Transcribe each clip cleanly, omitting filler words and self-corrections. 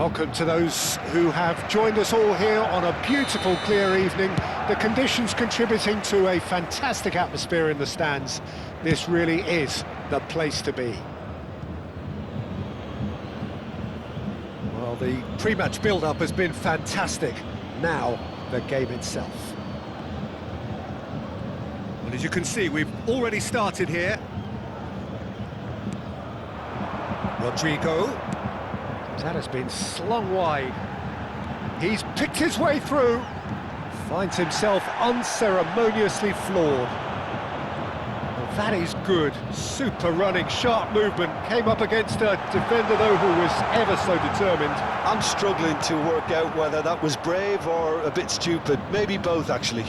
Welcome to those who have joined us all here on a beautiful, clear evening. The conditions contributing to a fantastic atmosphere in the stands. This really is the place to be. Well, the pre-match build-up has been fantastic. Now, the game itself. Well, as you can see, we've already started here. Rodrigo. That has been slung wide. He's picked his way through. Finds himself unceremoniously floored. Well, that is good. Super running, sharp movement. Came up against a defender, though, who was ever so determined. I'm struggling to work out whether that was brave or a bit stupid. Maybe both, actually.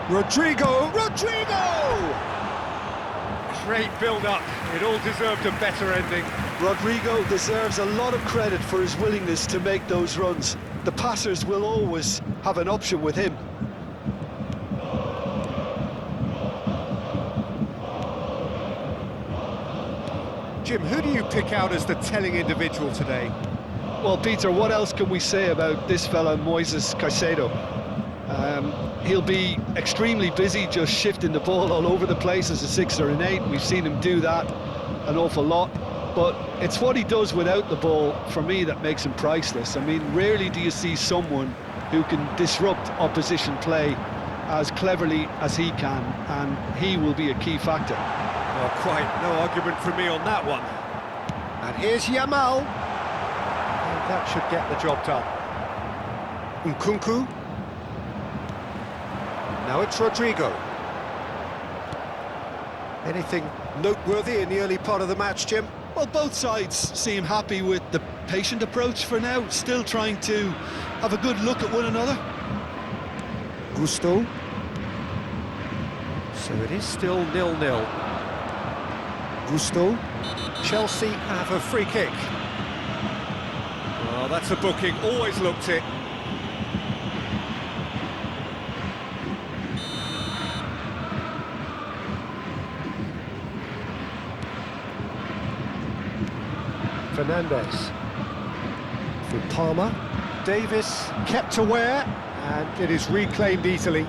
Rodrigo! Great build-up. It all deserved a better ending. Rodrigo deserves a lot of credit for his willingness to make those runs. The passers will always have an option with him. Jim, who do you pick out as the telling individual today? Well, Peter, what else can we say about this fella, Moises Caicedo? He'll be extremely busy just shifting the ball all over the place as a 6 or an 8. We've seen him do that an awful lot. But it's what he does without the ball, for me, that makes him priceless. I mean, rarely do you see someone who can disrupt opposition play as cleverly as he can, and he will be a key factor. Well, quite no argument from me on that one. And here's Yamal. And that should get the job done. Nkunku. Now it's Rodrigo. Anything noteworthy in the early part of the match, Jim? Well, both sides seem happy with the patient approach for now, still trying to have a good look at one another. Gusto. So it is still 0-0. Gusto. Chelsea have a free kick. Well, that's a booking, always looked it. Fernandes for Palmer. Davis kept aware, and it is reclaimed easily.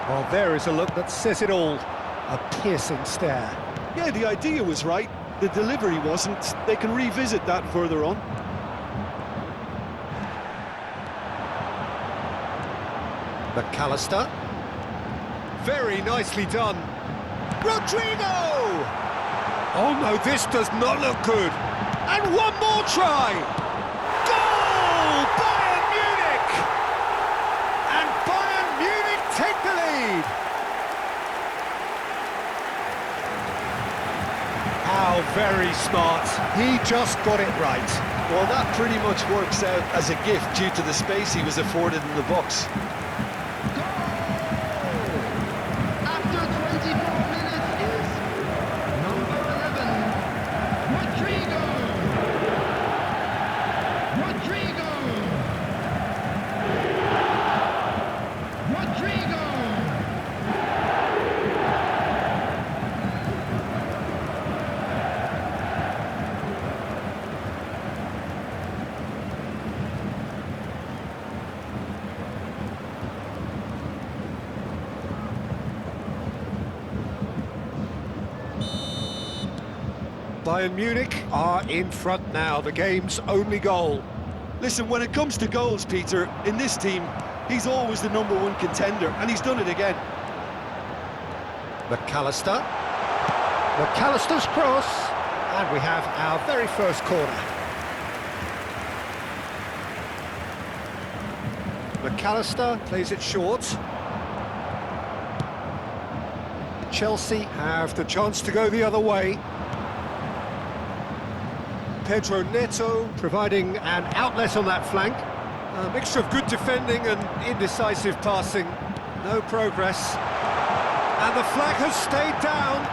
Well, there is a look that says it all. A piercing stare. Yeah, the idea was right, the delivery wasn't. They can revisit that further on. McAllister. Very nicely done. Rodrigo! Oh no, this does not look good. And one more try! Goal! Bayern Munich! And Bayern Munich take the lead! How very smart. He just got it right. Well, that pretty much works out as a gift due to the space he was afforded in the box. Bayern Munich are in front now, the game's only goal. Listen, when it comes to goals, Peter, in this team, he's always the #1 contender, and he's done it again. McAllister. McAllister's cross, and we have our very first corner. McAllister plays it short. Chelsea have the chance to go the other way. Pedro Neto providing an outlet on that flank. A mixture of good defending and indecisive passing. No progress. And the flag has stayed down.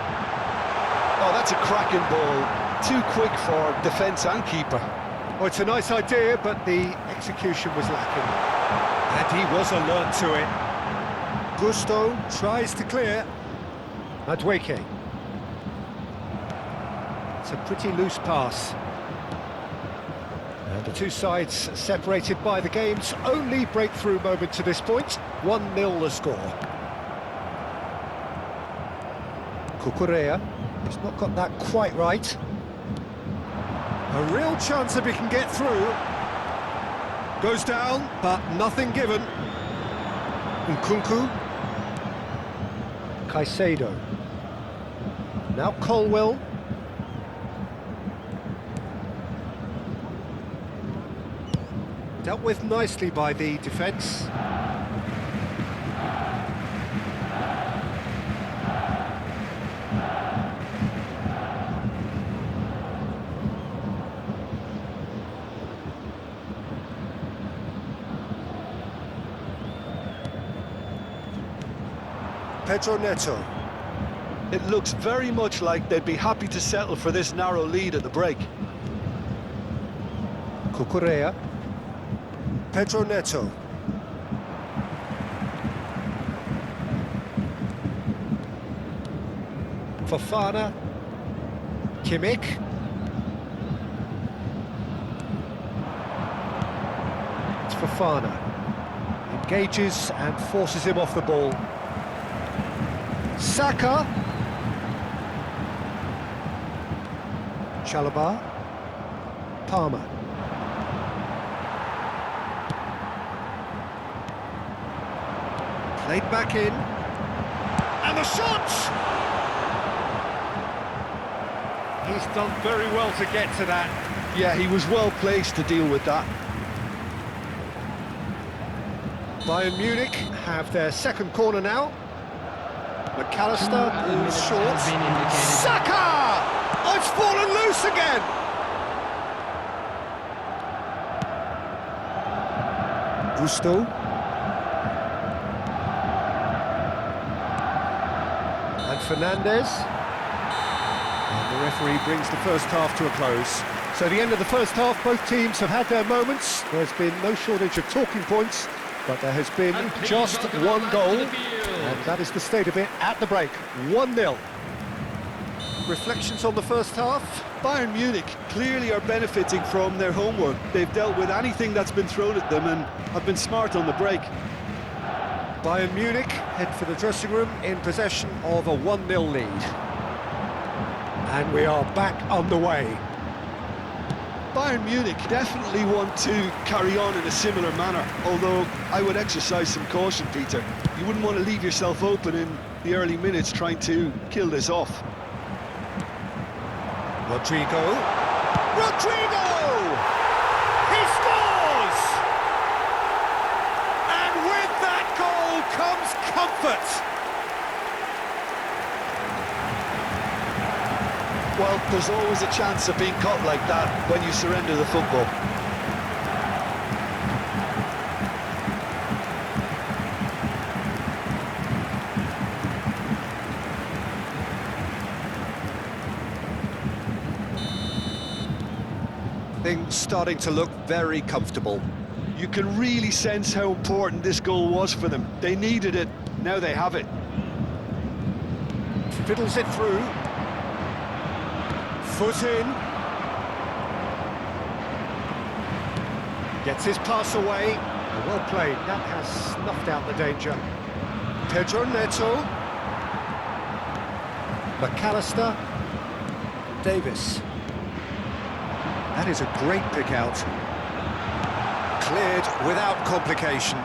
Oh, that's a cracking ball. Too quick for defence and keeper. Well, it's a nice idea, but the execution was lacking. And he was alert to it. Gusto tries to clear. Madueke. It's a pretty loose pass. And the two sides separated by the game's only breakthrough moment to this point. 1-0 the score. Cucurella. He's not got that quite right. A real chance if he can get through. Goes down, but nothing given. Nkunku. Caicedo. Now Colwill. Dealt with nicely by the defence. Pedro Neto. It looks very much like they'd be happy to settle for this narrow lead at the break. Cucurella. Pedro Neto. Fofana. Kimmich. It's Fofana. Engages and forces him off the ball. Saka. Chalobah. Palmer. Played back in. And the shot! He's done very well to get to that. Yeah, he was well placed to deal with that. Bayern Munich have their second corner now. McAllister is short. Saka! Oh, it's fallen loose again! Gusto. And Fernandes. And the referee brings the first half to a close. So the end of the first half, both teams have had their moments. There's been no shortage of talking points, but there has been just one goal. And that is the state of it at the break. 1-0. Reflections on the first half? Bayern Munich clearly are benefiting from their homework. They've dealt with anything that's been thrown at them and have been smart on the break. Bayern Munich head for the dressing room in possession of a 1-0 lead. And we are back underway. Bayern Munich definitely want to carry on in a similar manner, although I would exercise some caution, Peter. You wouldn't want to leave yourself open in the early minutes trying to kill this off. Rodrigo! He scores! And with that goal comes comfort! Well, there's always a chance of being caught like that when you surrender the football. Things starting to look very comfortable. You can really sense how important this goal was for them. They needed it, now they have it. Fiddles it through. Foot in. Gets his pass away. Well played. That has snuffed out the danger. Pedro Neto. McAllister. Davis. That is a great pick out. Cleared without complication.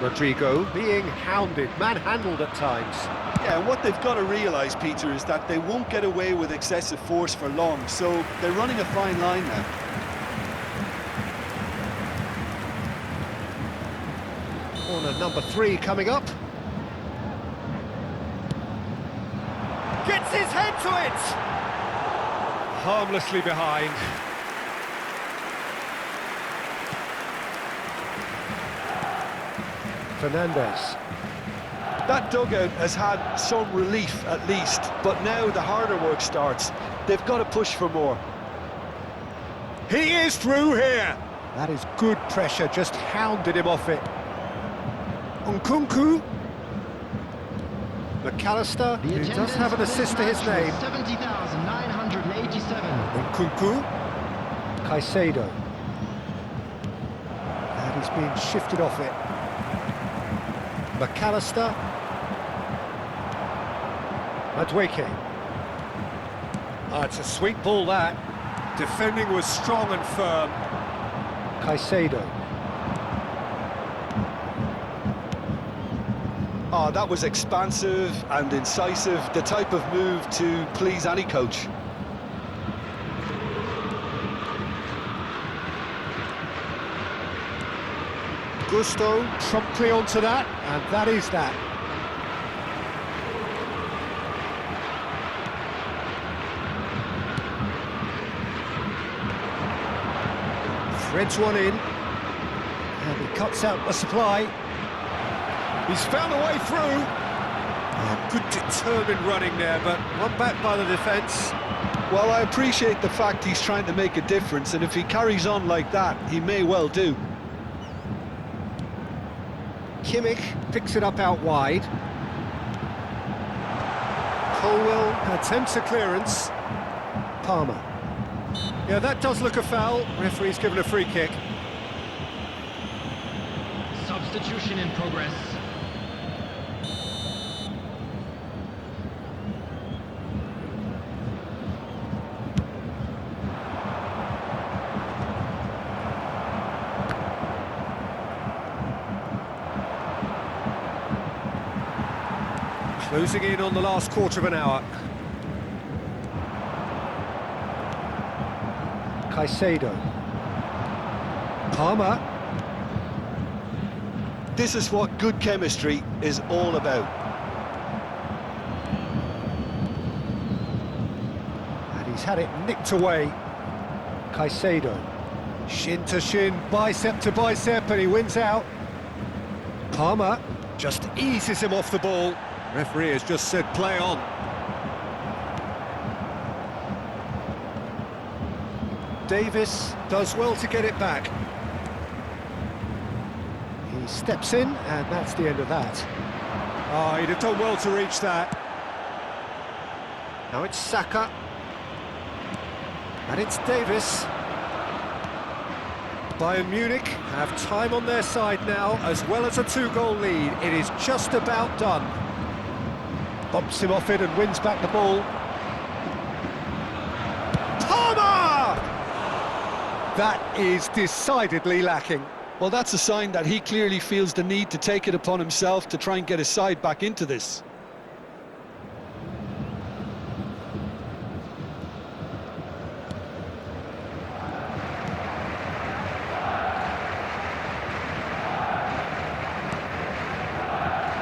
Rodrigo being hounded, manhandled at times. Yeah, and what they've got to realise, Peter, is that they won't get away with excessive force for long, so they're running a fine line now. Corner number 3 coming up. Gets his head to it! Harmlessly behind. Fernandes. That dugout has had some relief at least, but now the harder work starts. They've got to push for more. He is through here. That is good pressure, just hounded him off it. Nkunku. McAllister, who does have an assist to his name. 70,987. Nkunku. Caicedo. And he's being shifted off it. McAllister. Madueke. It's a sweet ball, that. Defending was strong and firm. Caicedo. Oh, that was expansive and incisive, the type of move to please any coach. Gusto promptly onto that, and that is that. Threads one in, and he cuts out the supply. He's found a way through. Oh, good determined running there, but one back by the defence. Well, I appreciate the fact he's trying to make a difference, and if he carries on like that, he may well do. Kimmich picks it up out wide. Colwell attempts a clearance. Palmer. Yeah, that does look a foul. Referee's given a free kick. Substitution in progress. Closing in on the last quarter of an hour. Caicedo. Palmer. This is what good chemistry is all about. And he's had it nicked away. Caicedo. Shin to shin, bicep to bicep, and he wins out. Palmer just eases him off the ball. Referee has just said play on. Davis does well to get it back. He steps in, and that's the end of that. Oh, he'd have done well to reach that. Now it's Saka. And it's Davis. Bayern Munich have time on their side now, as well as a two-goal lead. It is just about done. Bumps him off it and wins back the ball. Palmer! That is decidedly lacking. Well, that's a sign that he clearly feels the need to take it upon himself to try and get his side back into this.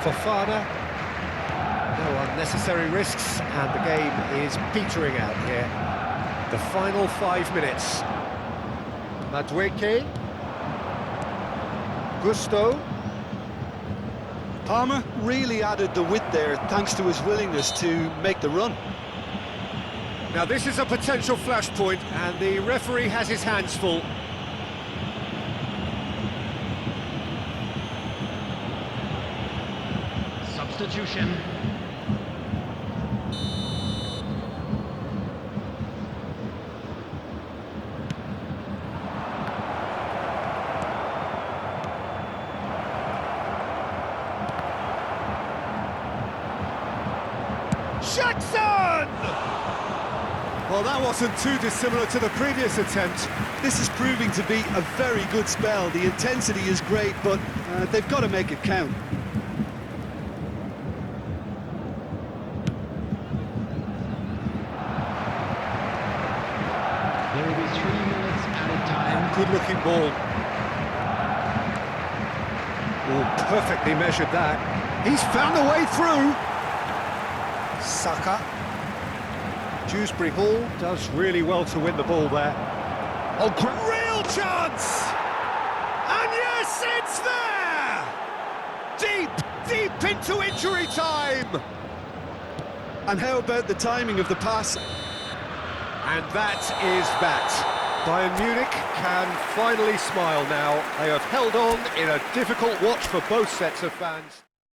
Fofana. No unnecessary risks, and the game is petering out here. The final 5 minutes. Madueke. Gusto. Palmer really added the width there thanks to his willingness to make the run. Now this is a potential flashpoint, and the referee has his hands full. Substitution. Jackson! Well, that wasn't too dissimilar to the previous attempt. This is proving to be a very good spell. The intensity is great, but they've got to make it count. There will be 3 minutes added time. Good-looking ball. Oh, perfectly measured that. He's found a way through. Saka. Dewsbury Hall does really well to win the ball there. Oh, real chance! And yes, it's there! Deep into injury time! And how about the timing of the pass? And that is that. Bayern Munich can finally smile now. They have held on in a difficult watch for both sets of fans.